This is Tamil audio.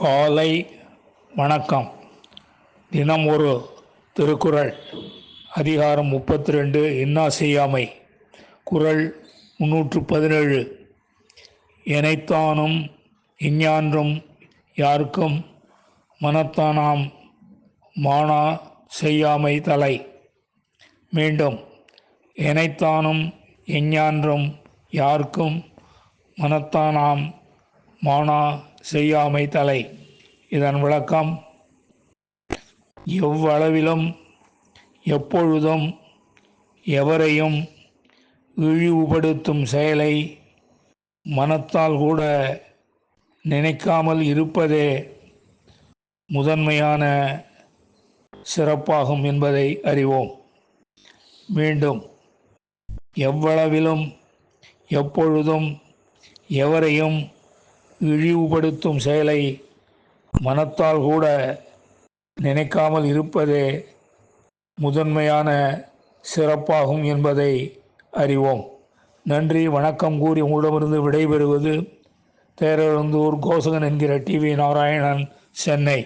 காலை வணக்கம். தினம் ஒரு திருக்குறள். அதிகாரம் 32, இன்னா செய்யாமை. குறள் 317. எனைத்தானும் எஞ்ஞான்றும் யார்க்கும் மனத்தானாம் மானா செய்யாமை தலை. மீண்டும், எனைத்தானும் எஞ்ஞான்றும் யார்க்கும் மனத்தானாம் மானா செய்யாமை தலை. இதன் விளக்கம்: எவ்வளவிலும் எப்பொழுதும் எவரையும் இழிவுபடுத்தும் செயலை மனத்தால் கூட நினைக்காமல் இருப்பதே முதன்மையான சிறப்பாகும் என்பதை அறிவோம். மீண்டும், எவ்வளவிலும் எப்பொழுதும் எவரையும் இழிவுபடுத்தும் செயலை மனத்தால் கூட நினைக்காமல் இருப்பதே முதன்மையான சிறப்பாகும் என்பதை அறிவோம். நன்றி, வணக்கம் கூறி உங்களிடமிருந்து விடைபெறுவது தேரெழுந்தூர் கோசகன் என்கிற டிவி நாராயணன், சென்னை.